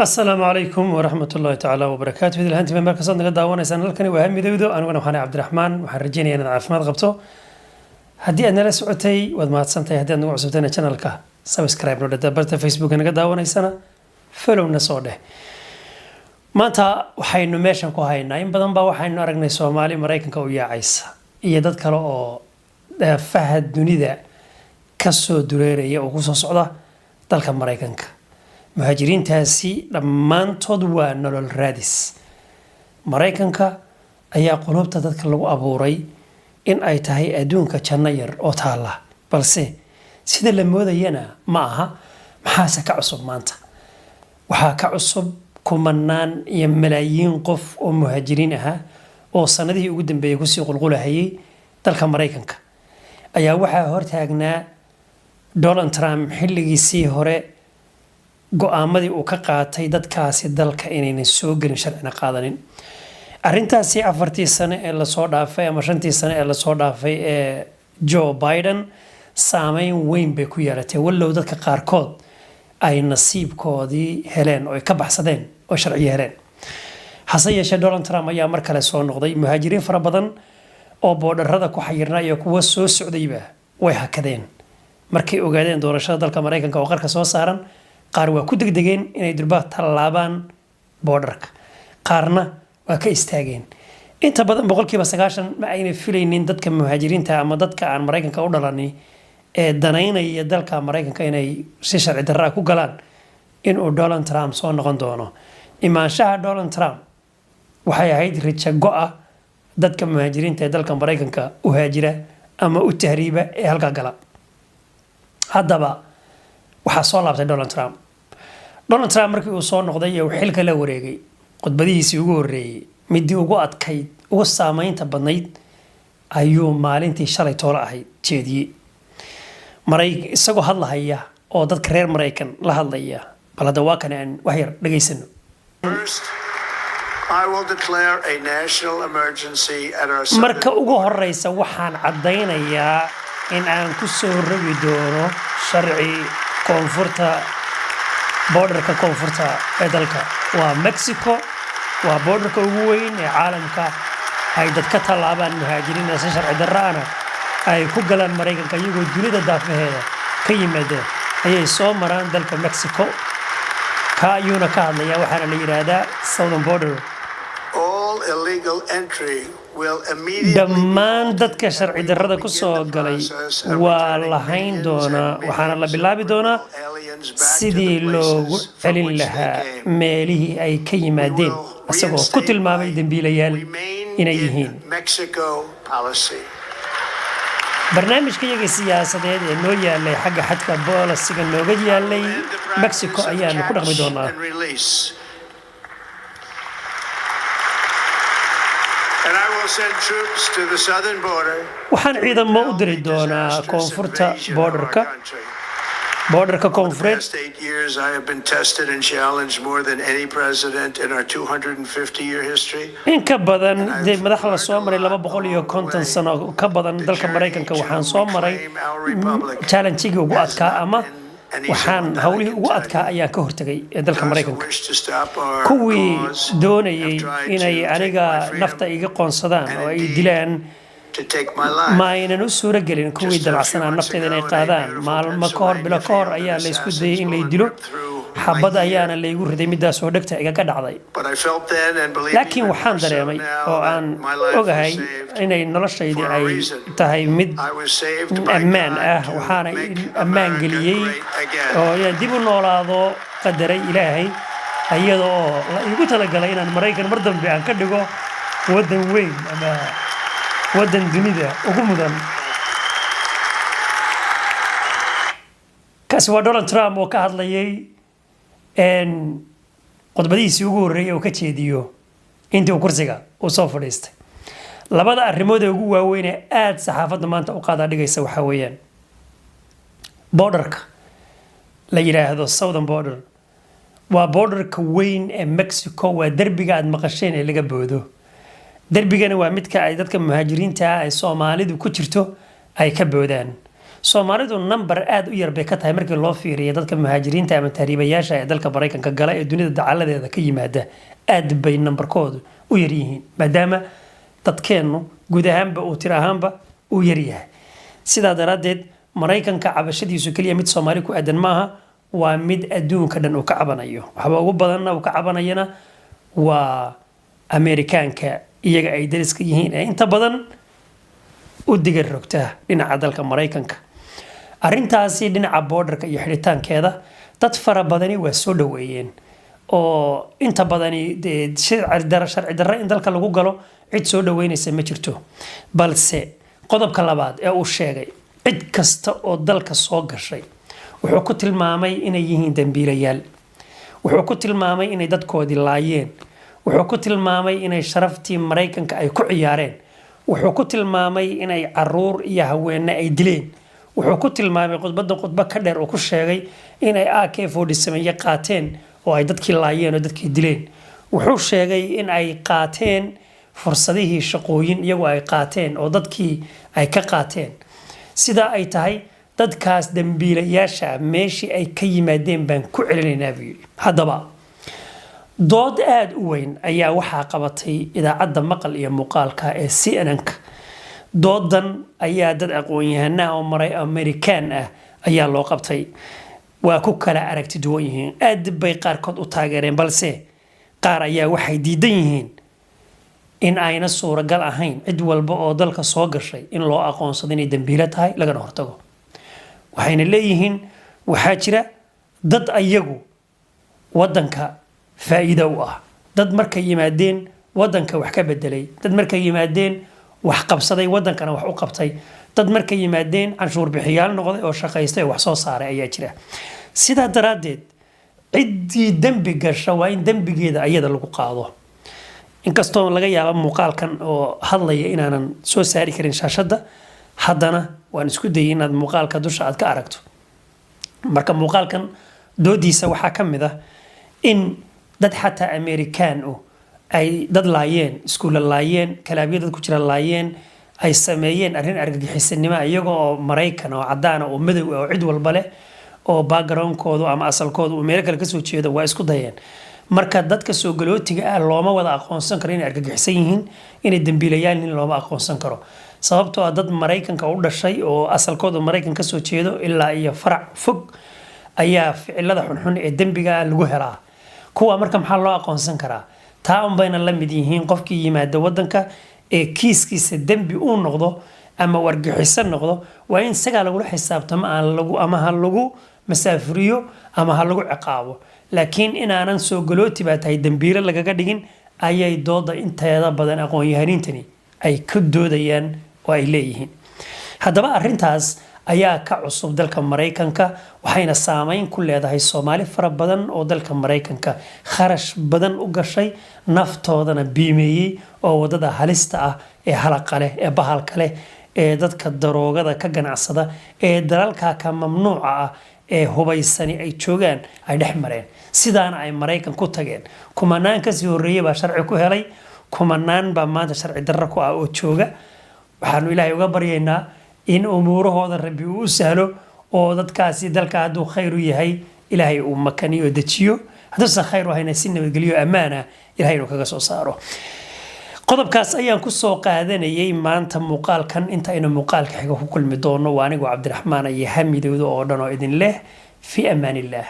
السلام عليكم ورحمة الله تعالى وبركاته. إذا أنت من مركز صندوق الدعوة إنسان لكني وهم يدودو أنا وأنا عبد الرحمن وحرجيني أنا عافماد قبته هدي أنا لسعتي وما تصنتي هدي أنا وعسبتنا channel كه سبسكرايب نود دبرت فيسبوك أنا قد دعوة إنسان فلو نصوده ما أنت وحين ماشان كهاينا إن بدن بوحين أرجع سومالي مريكان كويا عيسى يدد كلا فهد دنيا كسو دولارية وقصص صعدة تلك مريكان muhaajiriintaasi dhammaantood waa nolol raadis maraykanka ayaa qulubta dadka lagu abuuray in ay tahay adduunka janno yar oo taala balse sida la moodayana ma aha maxaase ka cusub maanta waxaa ka cusub kumanaan iyo malaayiin qof oo muhaajiriin ah oo sanadihii ugu dambeeyay kusii qulqulahayay dalka maraykanka ayaa waxaa hortaagnaa Donald Trump xilligiisii hore go'aamadii uu ka qaatay dadkaasi dalka inaynan soo gelin sharcina qaadanin arintaasi 4 sano ee la soo dhaafay ama 5 sano ee la soo dhaafay ee Joe Biden saameyn weyn bay ku yeelatay wallow dadka qaarkood ay nasiibkoodii heleen oo ay ka baxsadeen oo sharci heleen hase yeeshee Donald Trump ayaa mar kale soo noqday muhaajiriin fara badan oo boodarrada ku xayirnaa iyo kuwa soo socdayba way hakadeen markay ogaadeen doorashada dalka Mareykanka oo qarka soo saaran qaar waa ku degdegeen inay durba tallaabaan borderka qaarna waa ka istaageen inta badan 90% ma ayna filaynin dadka muhaajiriinta ama dadka aan Mareykanka u dhalanay ee danaynaya dalka Mareykanka inay si sharci darro ku galaan in uu Donald Trump soo noqon doono imaanshaha Donald Trump waxay ahayd rijo go'a dadka muhaajiriinta ee dalka Mareykanka u haajira ama u tahriiba ee halka gala haddaba waxaa soo laabtay Donald Trump markii uu soo noqday ee uu xilka la wareegay qodbadihiisii ugu horeeyay midii ugu adkayd ugu saameynta badnayd ayuu maalintii shalay toole ahayd jeediyay isagoo hadlahaya oo dadka reer Mareykan la hadlaya bal hadda waa kan aan wax yar dhageysano marka ugu horeysa waxaan cadaynayaa in aan ku soo rogi doono sharci koonfurta borderka koonfurta ee dalka waa Mexico waa borderka ugu weyn ee caalamka ay dadka tallaabaan muhaajiriin si sharci darro ah ay ku galaan Mareykanka iyagoo dunida daafaheeda ka yimaada ayay soo maraan dalka Mexico ka ayuuna ka hadlaya waxaana la yiraahdaa southern border all illegal entry dhammaan dadka sharci darrada ku soo galay waa la hayn doonaa waxaana la bilaabi doonaa sidii loogu celin lahaa meelihii ay ka yimaadeen isagoo ku tilmaamay dambiilayaal inay yihiin barnaamijka iyaga siyaasadeed ee noo yaalay xagga xadka boolisiga nooga yaalay Mexico ayaanu ku dhaqmi doonaa waxaan ciidamo u diri doonaa koonfurta borderka koonfureed in ka badan madaxda la soo maray 250 sano ka badan dalka Mareykanka waxaan soo maray challenge-gii ugu adkaa ama waxaan hawlihii ugu adkaa ayaa ka hortagay dalka Mareykanka kuwii doonayay inay aniga nafta iga qoonsadaan oo ay dilaan ma aynan u suura gelin kuwii dabacsanaa nafteeda inay qaadaan maalmo ka hor bilo ka hor ayaa la isku dayay in la dilo xabad ayaana la igu riday midaas oo dhagta iga ka dhacday laakiin waxaan dareemay oo aan ogahay inay noloshaydi ay tahay mid ammaan ah waxaana ammaan geliyay oo dib u noolaado qadaray Ilaahay ayadoo la igu talagalay inaan Mareykan mar dambe aan ka dhigo wadan weyn ama wadan dunida ugu mudan kaasi waa Donald Trump oo ka hadlayay qodbadihiisii ugu horeeyay oo ka jeediyo intii uu kursiga u soo fadhiistay labada arrimood ee ugu waaweyn ee aad saxaafadda maanta u qaada dhigaysa waxa weeyaan borderka la yiraahdo southern border waa borderka weyn ee Mexico waa darbiga aad maqasheen ee laga boodo darbigana waa midka ay dadka muhaajiriinta ah ee Soomaalidu ku jirto ay ka boodaan Soomaalidu number aad u yar bay ka tahay markii loo fiiriyo dadka muhaajiriinta ama tahriibayaasha ee dalka Mareykanka gala ee dunida dacaladeeda ka yimaada aad bay numberkoodu u yar yihiin maadaama dadkeenu guud ahaanba uu tir ahaanba u yar yahay sidaa daraadeed Mareykanka cabashadiisu kaliya mid Soomaali ku aadan maaha waa mid adduunka dhan uu ka cabanayo waxba ugu badanna uu ka cabanayana waa Amerikaanka iyaga ay dariska yihiin ee inta badan u diga rogta dhinaca dalka Mareykanka arintaasi dhinaca borderka iyo xiritaankeeda dad fara badani waa soo dhaweeyeen oo inta badani sharci darro in dalka lagu galo cid soo dhaweynaysa ma jirto balse qodobka labaad ee uu sheegay cid kasta oo dalka soo gashay wuxuu ku tilmaamay inay yihiin dambiilayaal wuxuu ku tilmaamay inay dadkoodii laayeen wuxuu ku tilmaamay inay sharaftii Mareykanka ay ku ciyaareen wuxuu ku tilmaamay inay caruur iyo haweenna ay dileen wuxuu ku tilmaamay khudbad ka dheer oo ku sheegay inay AK-47 qaateen oo ay dadkii laayeen oo dadkii dileen wuxuu sheegay in ay qaateen fursadihii shaqooyin iyagu ay qaateen oo dadkii ay ka qaateen sida ay tahay dadkaas dambiilayaasha meeshii ay ka yimaadeen baan ku celinaynaa haddaba dood aad u weyn ayaa waxaa qabatay idaacadda maqal iyo muuqaalka ee CNN-ka doodan ayaa dad aqoon-yahana oo Amerikaan ah ayaa loo qabtay waa ku kala aragti duwan yihiin aad bay qaarkood u taageereen balse qaar ayaa waxay diidan yihiin in ayna suuragal ahayn cid walba oo dalka soo gashay in loo aqoonsado inay dambiilo tahay lagana hortago waxayna leeyihiin waxaa jira dad ayagu wadanka faa'iido u ah dad markay yimaadeen wadanka wax ka bedelay dad markay yimaadeen wax qabsaday wadankana wax u qabtay dad markay yimaadeen canshuur bixiyaal noqday oo shaqaystay wax soo saaray ayaa jira sidaa daraadeed ciddii dambi gasha waa in dambigeeda ayada lagu qaado inkastoo laga yaabo muuqaalkan oo hadlaya inaanan soo saari karin shaashada haddana waan isku dayay inaad muuqaalka dusha aad ka aragto marka muuqaalkan doodiisa waxaa ka mid ah in dad xataa Amerikaan ay dad laayeen iskuula laayeen kalaabiya dad ku jira laayeen ay sameeyeen arrin argagixisanimo iyaga oo Mareykan oo cadaan oo madow oo cid walba leh oo background-koodu ama asalkoodu uu meel kale ka soo jeedo waa isku dayeen marka dadka soo galootiga ah looma wada aqoonsan karo inay argagixisan yihiin inay dambiilayaan in looma aqoonsan karo sababtoo ah dad Mareykanka u dhashay oo asalkoodu Mareykan ka soo jeedo ilaa iyo farac fog ayaa ficilada xunxun ee dambiga lagu helaa kuwa marka maxaa loo aqoonsan karaa taa un bayna la mid yihiin qofkii yimaada wadanka ee kiiskiisa dambi uu noqdo ama wargixisan noqdo waa in isaga lagu xisaabtamo ama ha lagu masaafuriyo ama ha lagu ciqaabo laakiin inaanan soo galooti baa tahay dambiilo lagaga dhigin ayay dooda inteeda badan aqoon-yahanintani ay ka doodayaan oo ay leeyihiin haddaba arrintaas ayaa ka cusub dalka Mareykanka waxayna saameyn ku leedahay Soomaali fara badan oo dalka Mareykanka kharash badan u gashay naftoodana biimeeyay oo wadada halista ah ee halaqa leh ee bahalka leh ee dadka daroogada ka ganacsada ee dalalka ka mamnuuca ah ee hubaysani ay joogaan ay dhex mareen sidaana ay Mareykan ku tageen kumanaan ka sii horeeyay baa sharci ku helay kumanaan baa maanta sharci darro ku ah oo jooga waxaanu Ilaahay uga baryaynaa in umuurahooda Rabbi uu sahlo oo dadkaasi dalka haduu khayr u yahay Ilaahay uu makaniyo dajiyo haduu khayr u hayna si nabadgeliyo amaana Ilaahay uu kaga soo saaro qodobkaas ayaan ku soo qaadanayay maanta muuqaalkan inta aynu muuqaalka xiga ku kulmi doono waa anigu Cabdiraxmaan iyo Hamidowdo oo dhan oo idin leh fi amaanillah